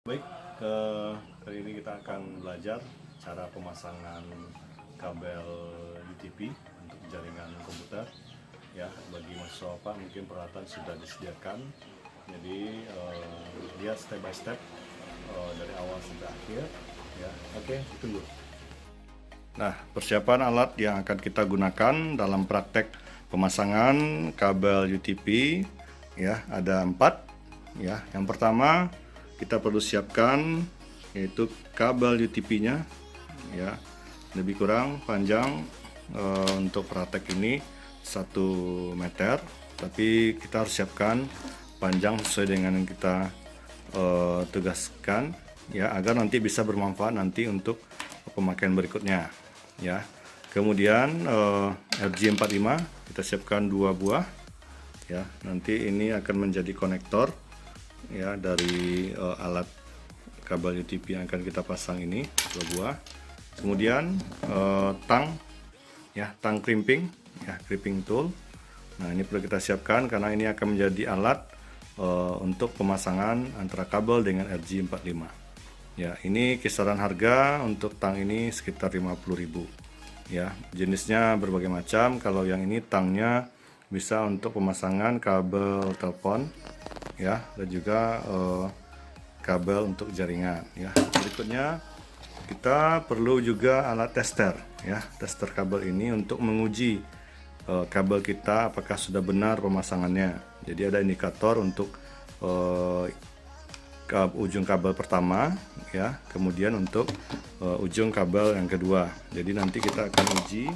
Baik, kali ini kita akan belajar cara pemasangan kabel UTP untuk jaringan komputer. Ya, bagi mahasiswa Pak mungkin peralatan sudah disediakan. Jadi lihat step by step dari awal sampai akhir. Ya, oke, tunggu. Nah, persiapan alat yang akan kita gunakan dalam praktek pemasangan kabel UTP ya ada 4. Ya, yang pertama kita perlu siapkan yaitu kabel UTP-nya ya, lebih kurang panjang untuk praktek ini 1 meter, tapi kita harus siapkan panjang sesuai dengan yang kita tugaskan ya, agar nanti bisa bermanfaat nanti untuk pemakaian berikutnya ya. Kemudian RJ45 kita siapkan 2 buah ya, nanti ini akan menjadi konektor ya dari alat kabel UTP yang akan kita pasang ini 2 buah. Kemudian tang ya, tang crimping ya, crimping tool. Nah, ini perlu kita siapkan karena ini akan menjadi alat untuk pemasangan antara kabel dengan RJ45 ya. Ini kisaran harga untuk tang ini sekitar 50.000 ya. Jenisnya berbagai macam. Kalau yang ini tangnya bisa untuk pemasangan kabel telepon ya, dan juga kabel untuk jaringan ya. Berikutnya kita perlu juga alat tester ya, tester kabel ini untuk menguji kabel kita apakah sudah benar pemasangannya. Jadi ada indikator untuk ujung kabel pertama ya, kemudian untuk ujung kabel yang kedua. Jadi nanti kita akan uji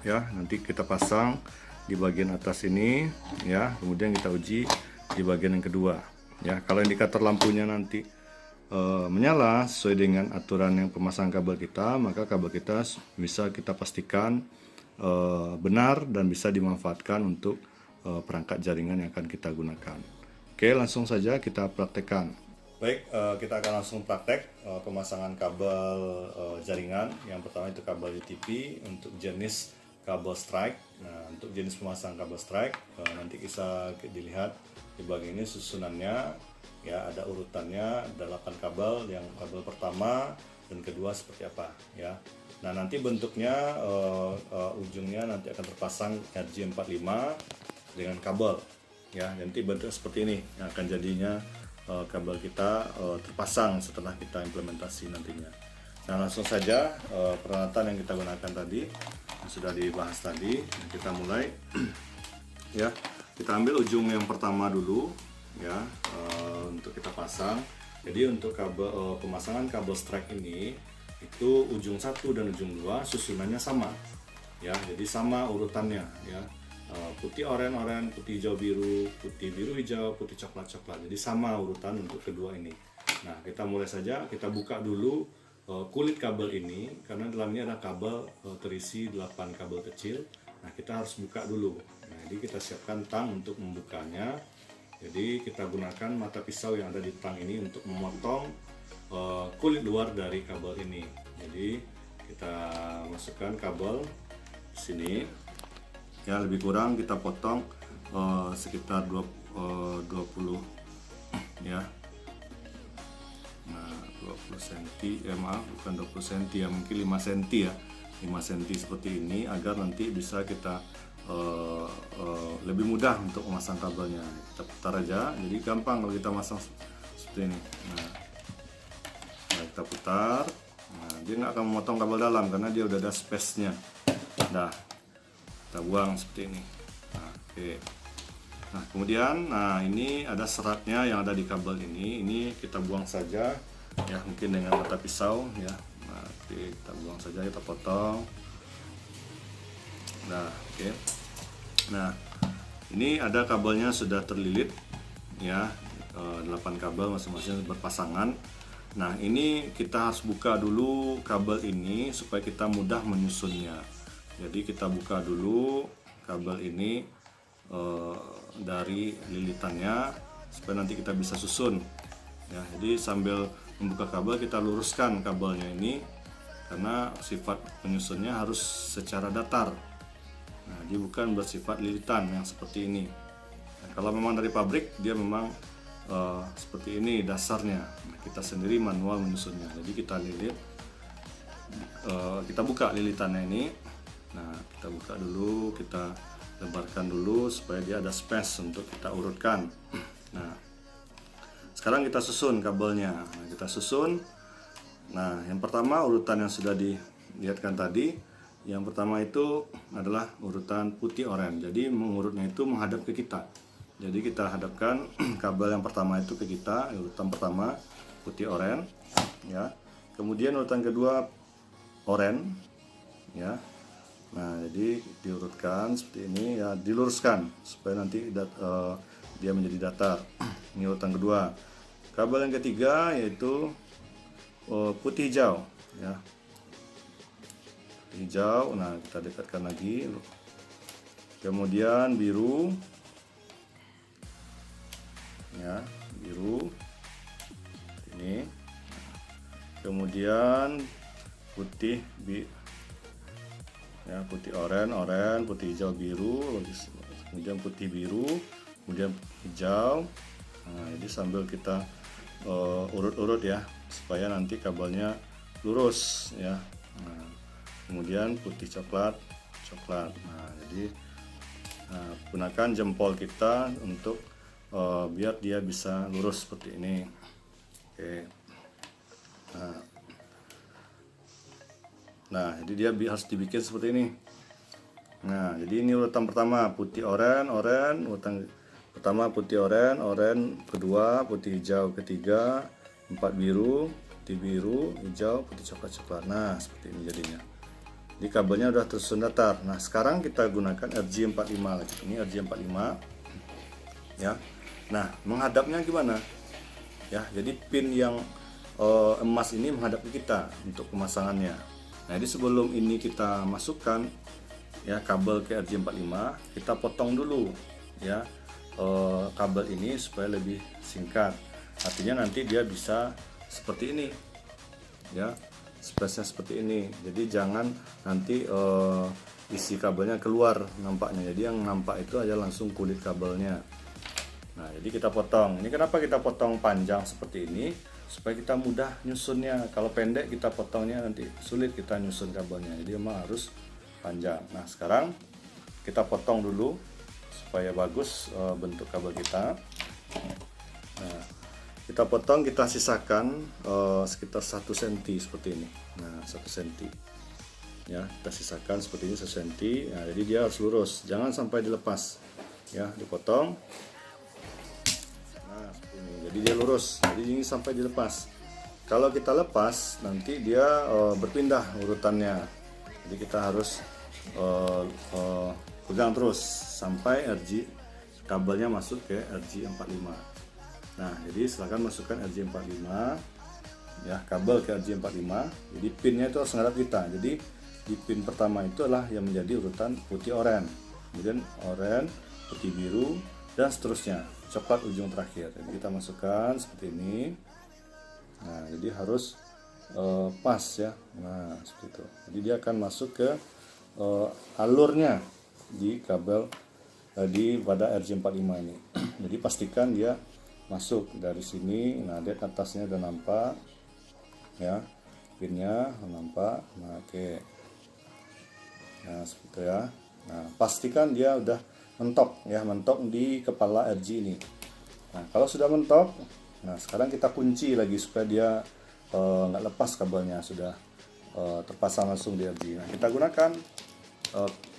ya, nanti kita pasang di bagian atas ini ya, kemudian kita uji di bagian yang kedua ya. Kalau indikator lampunya nanti menyala sesuai dengan aturan yang pemasangan kabel kita, maka kabel kita bisa kita pastikan benar dan bisa dimanfaatkan untuk perangkat jaringan yang akan kita gunakan. Oke, langsung saja kita praktekkan. Baik, kita akan langsung praktek pemasangan kabel jaringan. Yang pertama itu kabel UTP untuk jenis kabel strike. Nah, untuk jenis pemasangan kabel strike nanti bisa dilihat di bagian ini susunannya ya, ada urutannya, ada 8 kabel. Yang kabel pertama dan kedua seperti apa ya. Nah, nanti bentuknya ujungnya nanti akan terpasang RJ45 dengan kabel ya. Nanti bentuknya seperti ini yang akan jadinya kabel kita terpasang setelah kita implementasi nantinya. Nah, langsung saja peralatan yang kita gunakan tadi yang sudah dibahas tadi, kita mulai ya. Kita ambil ujung yang pertama dulu ya, untuk kita pasang. Jadi untuk kabel pemasangan kabel strike ini itu ujung 1 dan ujung 2 susunannya sama ya, jadi sama urutannya ya, putih oranye, putih hijau biru, putih biru hijau, putih coklat, jadi sama urutan untuk kedua ini. Nah, kita mulai saja, kita buka dulu kulit kabel ini karena dalamnya ada kabel terisi 8 kabel kecil. Nah, kita harus buka dulu. Nah, jadi kita siapkan tang untuk membukanya. Jadi kita gunakan mata pisau yang ada di tang ini untuk memotong kulit luar dari kabel ini. Jadi kita masukkan kabel sini ya, lebih kurang kita potong sekitar 20 ya. Nah, 20 cm ya, maaf, bukan 20 cm ya, mungkin 5 cm ya, 5 cm seperti ini, agar nanti bisa kita lebih mudah untuk memasang kabelnya. Kita putar aja, jadi gampang kalau kita masang seperti ini. Nah, kita putar. Nah, dia nggak akan memotong kabel dalam karena dia udah ada space-nya. Nah, kita buang seperti ini. Nah, oke. Nah, kemudian ini ada seratnya yang ada di kabel ini kita buang saja ya, mungkin dengan mata pisau ya. Nah, kita buang saja, kita potong. Nah, oke. Nah, ini ada kabelnya sudah terlilit ya, 8 kabel masing-masing berpasangan. Nah, ini kita harus buka dulu kabel ini supaya kita mudah menyusunnya. Jadi kita buka dulu kabel ini dari lilitannya supaya nanti kita bisa susun ya. Jadi sambil membuka kabel kita luruskan kabelnya ini karena sifat penyusunnya harus secara datar. Nah, dia bukan bersifat lilitan yang seperti ini. Nah, kalau memang dari pabrik dia memang seperti ini dasarnya. Nah, kita sendiri manual menyusunnya. Jadi kita lilit, kita buka lilitannya ini. Nah, kita buka dulu, kita lebarkan dulu supaya dia ada space untuk kita urutkan. Nah, sekarang kita susun kabelnya. Nah, kita susun. Nah, yang pertama urutan yang sudah dilihatkan tadi. Yang pertama itu adalah urutan putih oranye. Jadi mengurutnya itu menghadap ke kita. Jadi kita hadapkan kabel yang pertama itu ke kita. Urutan pertama putih oranye, ya. Kemudian urutan kedua oranye, ya. Nah, jadi diurutkan seperti ini, ya, diluruskan supaya nanti dia menjadi datar. Ini urutan kedua. Kabel yang ketiga yaitu putih hijau, ya. Hijau. Nah, kita dekatkan lagi. Kemudian biru, ya, biru ini. Kemudian putih ya, putih oranye, putih hijau, biru, kemudian putih biru, kemudian hijau. Nah, jadi sambil kita urut-urut ya supaya nanti kabelnya lurus, ya. Nah, kemudian putih coklat. Nah, jadi gunakan jempol kita untuk biar dia bisa lurus seperti ini. Oke. Nah, jadi dia harus dibikin seperti ini. Nah, jadi ini urutan pertama putih oranye, urutan pertama putih oranye, kedua putih hijau, ketiga 4 biru, putih biru, hijau, putih coklat. Nah, seperti ini jadinya. Jadi kabelnya udah tersusun datar. Nah, sekarang kita gunakan RJ45 lagi. Ini RJ45, ya. Nah, menghadapnya gimana? Ya, jadi pin yang emas ini menghadap ke kita untuk pemasangannya. Nah, jadi sebelum ini kita masukkan, ya, kabel ke RJ45, kita potong dulu, ya, kabel ini supaya lebih singkat. Artinya nanti dia bisa seperti ini, ya, space-nya seperti ini. Jadi jangan nanti isi kabelnya keluar nampaknya. Jadi yang nampak itu aja langsung kulit kabelnya. Nah, jadi kita potong. Ini kenapa kita potong panjang seperti ini? Supaya kita mudah nyusunnya. Kalau pendek kita potongnya nanti sulit kita nyusun kabelnya. Jadi memang harus panjang. Nah, sekarang kita potong dulu supaya bagus bentuk kabel kita. Nah, kita potong, kita sisakan sekitar 1 cm seperti ini. Nah, 1 cm, ya, kita sisakan seperti ini 1 cm. Nah, jadi dia harus lurus, jangan sampai dilepas, ya, dipotong. Nah, seperti ini, jadi dia lurus, jadi ini sampai dilepas. Kalau kita lepas nanti dia berpindah urutannya. Jadi kita harus pegang terus sampai kabelnya masuk ke RJ45. Nah, jadi silakan masukkan RJ45, ya, kabel ke RJ45. Jadi pinnya itu harus menghadap kita. Jadi di pin pertama itu adalah yang menjadi urutan putih oranye, kemudian oranye, putih biru, dan seterusnya, coklat ujung terakhir. Jadi kita masukkan seperti ini. Nah, jadi harus pas, ya. Nah, seperti itu. Jadi dia akan masuk ke alurnya di kabel pada RJ45 ini. Jadi pastikan dia masuk dari sini. Nah, lihat atasnya udah nampak, ya, pinnya nampak. Nah, oke. Nah, seperti itu, ya. Nah, pastikan dia udah mentok, ya, mentok di kepala RJ ini. Nah, kalau sudah mentok, nah, sekarang kita kunci lagi supaya dia nggak lepas kabelnya, sudah terpasang langsung di RJ. Nah, kita gunakan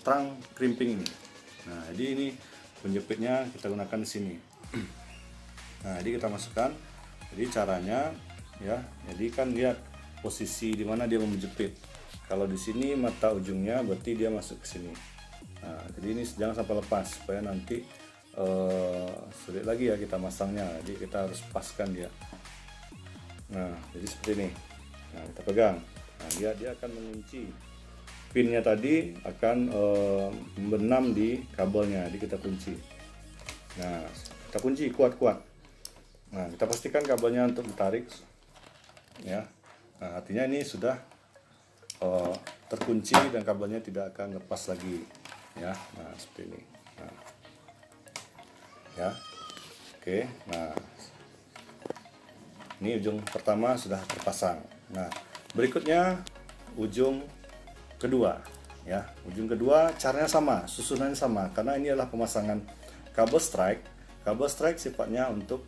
trunk crimping ini. Nah, jadi ini penjepitnya kita gunakan di sini. Nah, jadi kita masukkan. Jadi caranya, ya, jadi kan lihat posisi di mana dia mau menjepit. Kalau di sini mata ujungnya berarti dia masuk ke sini. Nah, jadi ini jangan sampai lepas supaya nanti sulit lagi, ya, kita masangnya. Jadi kita harus paskan dia. Nah, jadi seperti ini. Nah, kita pegang. Nah, dia akan mengunci. Pinnya tadi akan membenam di kabelnya. Jadi kita kunci. Nah, kita kunci kuat-kuat. Nah, kita pastikan kabelnya untuk ditarik, ya. Nah, artinya ini sudah terkunci dan kabelnya tidak akan lepas lagi, ya. Nah, seperti ini. Nah, ya, oke. Nah, ini ujung pertama sudah terpasang. Nah, berikutnya ujung kedua ya. Ujung kedua caranya sama, susunannya sama, karena ini adalah pemasangan kabel strike. Kabel strike sifatnya untuk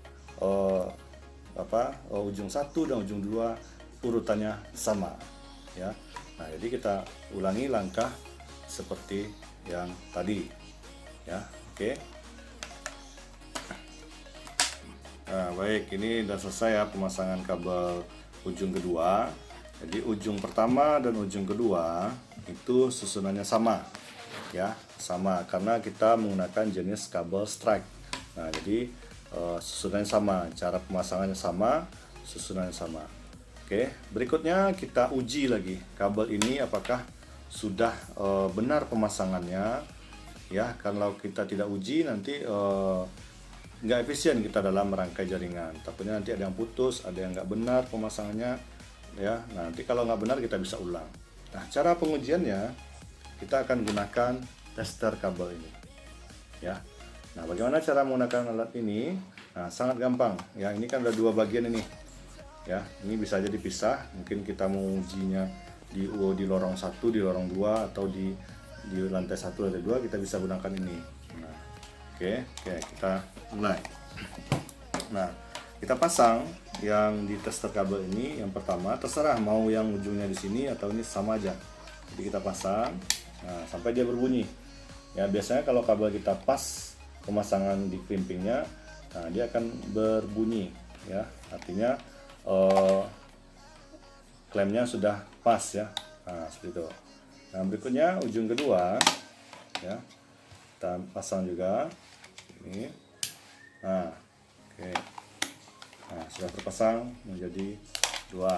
ujung 1 dan ujung 2 urutannya sama ya. Nah, jadi kita ulangi langkah seperti yang tadi ya. Oke. Nah, baik, ini sudah selesai ya pemasangan kabel ujung kedua. Jadi ujung pertama dan ujung kedua itu susunannya sama ya, sama karena kita menggunakan jenis kabel strike. Nah, jadi susunannya sama, cara pemasangannya sama, susunannya sama. Oke, berikutnya kita uji lagi kabel ini apakah sudah benar pemasangannya ya. Kalau kita tidak uji nanti nggak efisien kita dalam merangkai jaringan, takutnya nanti ada yang putus, ada yang nggak benar pemasangannya ya. Nah, nanti kalau nggak benar kita bisa ulang. Nah, cara pengujiannya kita akan gunakan tester kabel ini ya. Nah, bagaimana cara menggunakan alat ini? Nah, sangat gampang ya. Ini kan ada dua bagian ini ya. Ini bisa aja dipisah, mungkin kita mau ujinya di lorong 1, di lorong 2, atau di lantai 1, lantai 2, kita bisa gunakan ini. Nah, oke, kita mulai. Nah, kita pasang yang di tester kabel ini. Yang pertama, terserah mau yang ujungnya di sini atau ini sama aja. Jadi kita pasang, nah, sampai dia berbunyi. Ya, biasanya kalau kabel kita pas pemasangan di crimpingnya, nah dia akan berbunyi ya. Artinya klemnya sudah pas ya. Nah, seperti itu. Nah, berikutnya ujung kedua ya. Kita pasang juga ini. Nah, oke. Nah, sudah terpasang menjadi 2.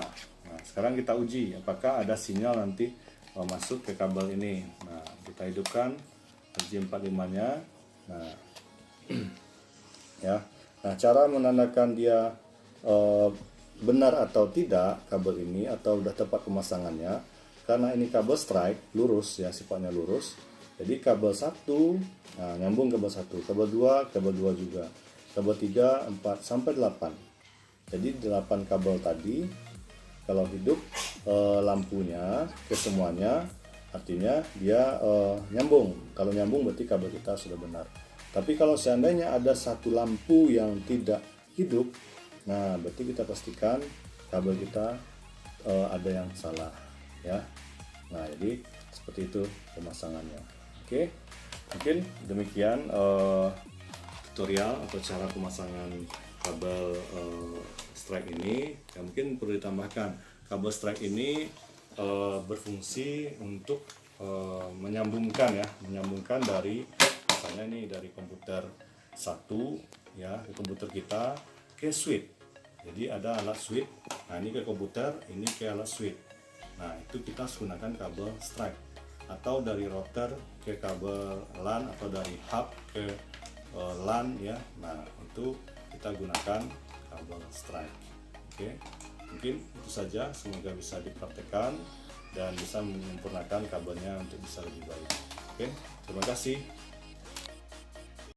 Nah, sekarang kita uji apakah ada sinyal nanti masuk ke kabel ini. Nah, kita hidupkan RJ45-nya. Nah, ya. Nah, cara menandakan dia benar atau tidak kabel ini atau sudah tepat pemasangannya, karena ini kabel strike lurus ya, sifatnya lurus. Jadi kabel 1, nah, nyambung kabel 1, kabel 2, kabel 2 juga, kabel 3, 4 sampai 8. Jadi 8 kabel tadi kalau hidup lampunya ke semuanya, artinya dia nyambung. Kalau nyambung berarti kabel kita sudah benar. Tapi kalau seandainya ada satu lampu yang tidak hidup, nah berarti kita pastikan kabel kita ada yang salah ya. Nah, jadi seperti itu pemasangannya. Oke, mungkin demikian tutorial atau cara pemasangan kabel strike ini. Ya, mungkin perlu ditambahkan, kabel strike ini berfungsi untuk menyambungkan dari misalnya ini dari komputer 1 ya, ke komputer kita ke switch. Jadi ada alat switch, nah ini ke komputer, ini ke alat switch. Nah, itu kita harus gunakan kabel strike, atau dari router ke kabel LAN, atau dari hub ke LAN ya. Nah, itu kita gunakan kabel strike. Oke, mungkin itu saja, semoga bisa dipraktekkan dan bisa menyempurnakan kabelnya untuk bisa lebih baik. Oke, terima kasih.